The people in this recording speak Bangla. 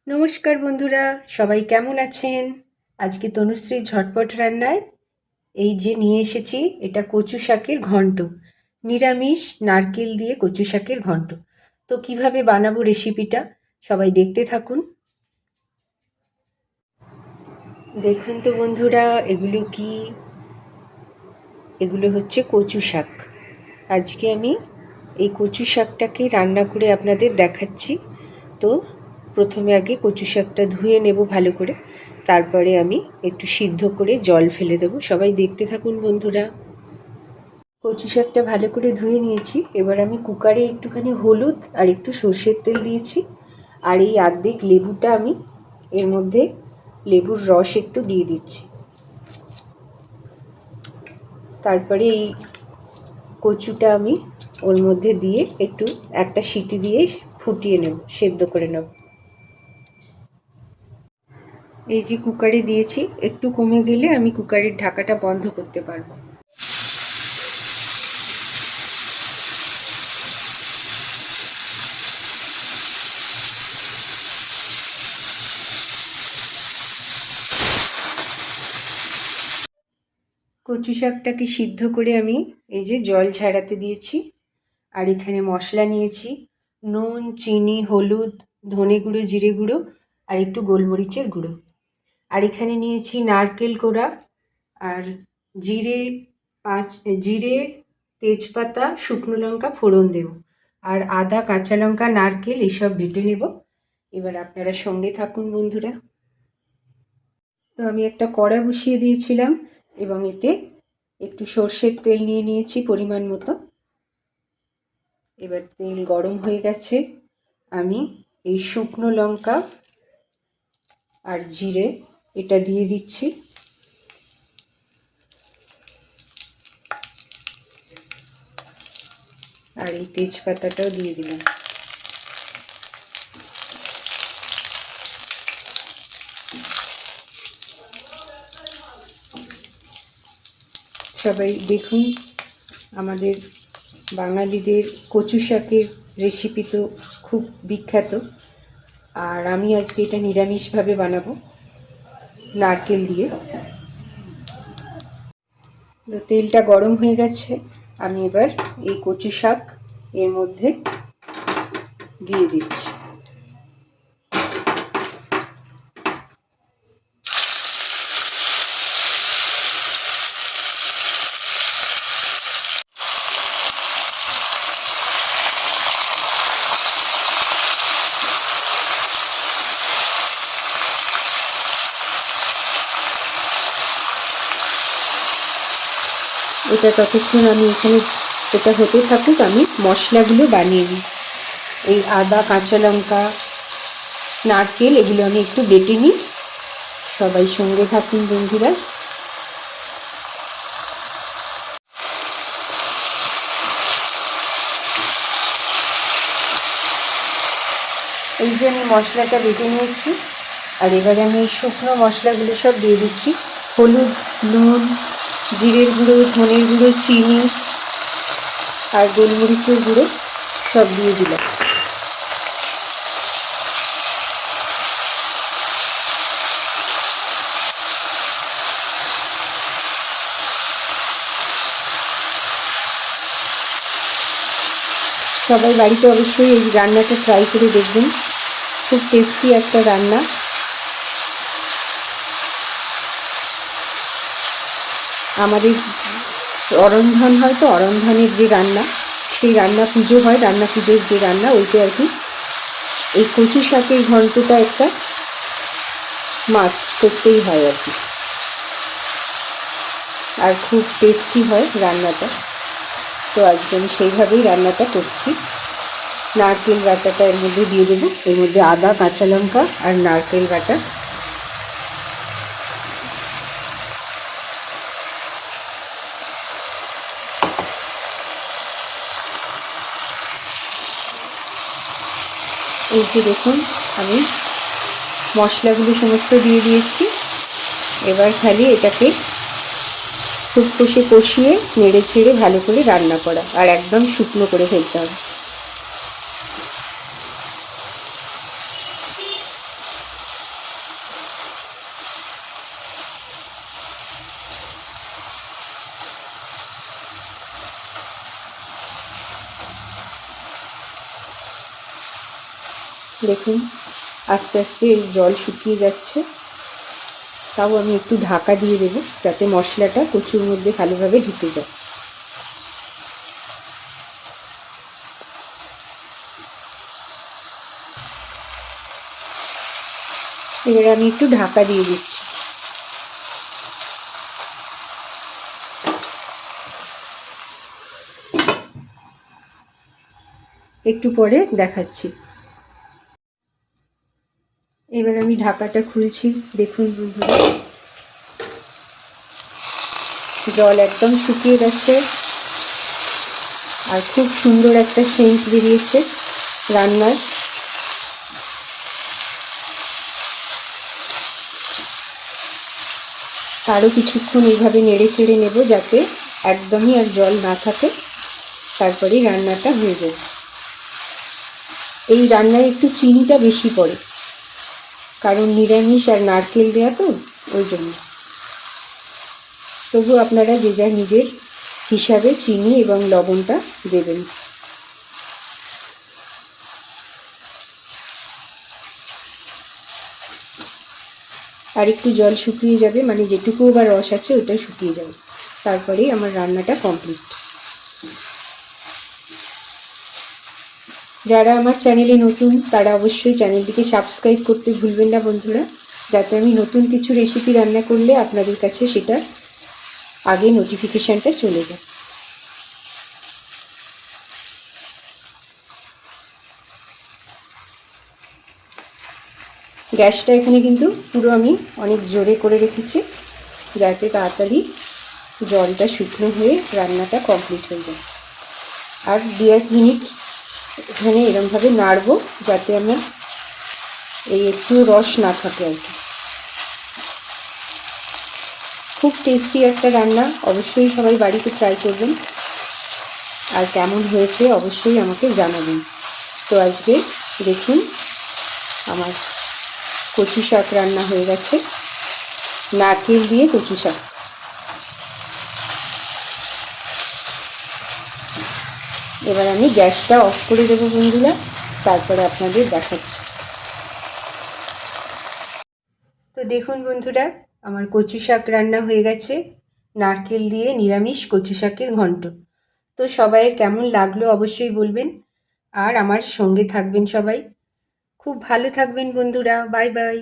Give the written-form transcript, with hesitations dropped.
নমস্কার বন্ধুরা, সবাই কেমন আছেন? আজকে তনুশ্রীর ঝটপট রান্নায় এই যে নিয়ে এসেছি, এটা কচু শাকের ঘন্ট। নিরামিষ নারকেল দিয়ে কচু শাকের ঘন্ট। তো কিভাবে বানাবো রেসিপিটা সবাই দেখতে থাকুন। দেখুন তো বন্ধুরা, এগুলো কি? এগুলো হচ্ছে কচু শাক। আজকে আমি এই কচু শাকটাকে রান্না করে আপনাদের দেখাচ্ছি। তো প্রথমে আগে কচু শাকটা ধুয়ে নেব ভালো করে, তারপরে আমি একটু সিদ্ধ করে জল ফেলে দেবো। সবাই দেখতে থাকুন বন্ধুরা। কচু শাকটা ভালো করে ধুয়ে নিয়েছি। এবার আমি কুকারে একটুখানি হলুদ আর একটু সর্ষের তেল দিয়েছি। আর এই অর্ধেক লেবুটা আমি এর মধ্যে লেবুর রস একটু দিয়ে দিচ্ছি। তারপরে এই কচুটা আমি ওর মধ্যে দিয়ে একটু একটা সিটি দিয়ে ফুটিয়ে নেব, সেদ্ধ করে নেব। এই যে কুকারে দিয়েছি, একটু কমে গেলে আমি কুকারের ঢাকাটা বন্ধ করতে পারবো। কচু শাকটাকে সিদ্ধ করে আমি এই যে জল ঝাড়াতে দিয়েছি। আর এখানে মশলা নিয়েছি, নুন, চিনি, হলুদ, ধনে গুঁড়ো, জিরে গুঁড়ো আর একটু গোলমরিচের গুঁড়ো। আর এখানে নিয়েছি নারকেল কোড়া আর জিরে, জিরে, তেজপাতা, শুকনো লঙ্কা ফোড়ন দেব। আর আদা, কাঁচা লঙ্কা, নারকেল এসব বেটে নেব। এবার আপনারা সঙ্গে থাকুন বন্ধুরা। তো আমি একটা কড়া বসিয়ে দিয়েছিলাম এবং এতে একটু সর্ষের তেল নিয়ে নিয়েছি পরিমাণ মতো। এবার তেল গরম হয়ে গেছে, আমি এই শুকনো লঙ্কা আর জিরে এটা দিয়ে দিচ্ছি। আর এই তেজপাতাটাও দিয়ে দিলাম। সবাই দেখুন, আমাদের বাঙালিদের কচু শাকের রেসিপি তো খুব বিখ্যাত। আর আমি আজকে এটা নিরামিষভাবে বানাবো, নারকেল দিয়ে। তো তেলটা গরম হয়ে গেছে, আমি এবার এই কচু শাক এর মধ্যে দিয়ে দিচ্ছি। এটা ততক্ষণ আমি এখানে এটা হতে থাকুক, আমি মশলাগুলো বানিয়ে নিই। এই আদা, কাঁচা লঙ্কা, নারকেল এগুলো আমি একটু বেটে নিই। সবাই সঙ্গে থাকুন বন্ধুরা। এই যে আমি মশলাটা বেটে নিয়েছি। আর এবারে আমি এই শুকনো মশলাগুলো সব দিয়ে দিচ্ছি। হলুদ, নুন, জিরের গুঁড়ো, ধনের গুঁড়ো, চিনি আর গোলমরিচের গুঁড়ো সব দিয়ে দিলাম। সবাই বাড়িতে অবশ্যই এই রান্নাটা ট্রাই করে দেখবেন, খুব টেস্টি একটা রান্না। আমাদের অরন্ধন হয়, তো অরন্ধনের যে রান্না, সেই রান্না পুজো হয়, রান্না পুজোর যে রান্না, ওইটা আর কি এই কচু শাকের ঘন্টটা একটা মাস্ট করতেই হয় আর কি। আর খুব টেস্টি হয় রান্নাটা। তো আজকে আমি সেইভাবেই রান্নাটা করছি। নারকেল বাটাটা এর মধ্যে দিয়ে দেবো, এর মধ্যে আদা, কাঁচা লঙ্কা আর নারকেল বাটা। এই যে দেখুন, আমি মশলাগুলো সমস্ত দিয়ে দিয়েছি। এবার খালি এটাকে খুব কষিয়ে নেড়ে ছেড়ে ভালো করে রান্না করা, আর একদম শুকনো করে ফেলতে হবে। দেখুন আস্তে আস্তে জল শুকিয়ে যাচ্ছে, তাও আমি একটু ঢাকা দিয়ে দেবো যাতে মশলাটা কচুর মধ্যে ভালোভাবে ঢুকে যায়। এবারে আমি একটু ঢাকা দিয়ে দিচ্ছি। একটু পরে দেখাচ্ছি। এবার আমি ঢাকাটা খুলছি। দেখুন বন্ধুরা, জল একদম শুকিয়ে গেছে আর খুব সুন্দর একটা সেন্ট বেরিয়েছে রান্নার। আরও কিছুক্ষণ এইভাবে নেড়ে চেড়ে নেব যাতে একদমই আর জল না থাকে, তারপরেই রান্নাটা হয়ে যাবে। এই রান্নায় একটু চিনিটা বেশি পড়ে, কারণ নিরামিষ আর নারকেল দেওয়া তো, ওই জন্য। তবু আপনারা যে যার নিজের হিসাবে চিনি এবং লবণটা দেবেন। আর একটু জল শুকিয়ে যাবে, মানে যেটুকু বা রস আছে ওটা শুকিয়ে যাবে, তারপরেই আমার রান্নাটা কমপ্লিট। যারা আমার চ্যানেলে নতুন তারা অবশ্যই চ্যানেলটিকে সাবস্ক্রাইব করতে ভুলবেন না বন্ধুরা, যাতে আমি নতুন কিছু রেসিপি রান্না করলে আপনাদের কাছে সেটা আগে নোটিফিকেশানটা চলে যায়। গ্যাসটা এখানে কিন্তু পুরো আমি অনেক জোরে করে রেখেছি, যাতে তাড়াতাড়ি জলটা শুকনো হয়ে রান্নাটা কমপ্লিট হয়ে যায়। আর 2-1 মিনিট এখানে এরমভাবে নাড়বো যাতে আমার এই একটু রস না থাকে আর কি। খুব টেস্টি একটা রান্না, অবশ্যই সবাই বাড়িতে ট্রাই করবেন, আর কেমন হয়েছে অবশ্যই আমাকে জানাবেন। তো আজকে দেখুন আমার কচু শাক রান্না হয়ে গেছে, নারকেল দিয়ে কচু শাক। এবার আমি গ্যাসটা অফ করে দেবো বন্ধুরা, তারপরে আপনাদের দেখাচ্ছি। তো দেখুন বন্ধুরা, আমার কচু শাক রান্না হয়ে গেছে, নারকেল দিয়ে নিরামিষ কচু শাকের ঘন্ট। তো সবাইয়ের কেমন লাগলো অবশ্যই বলবেন, আর আমার সঙ্গে থাকবেন সবাই। খুব ভালো থাকবেন বন্ধুরা। Bye bye.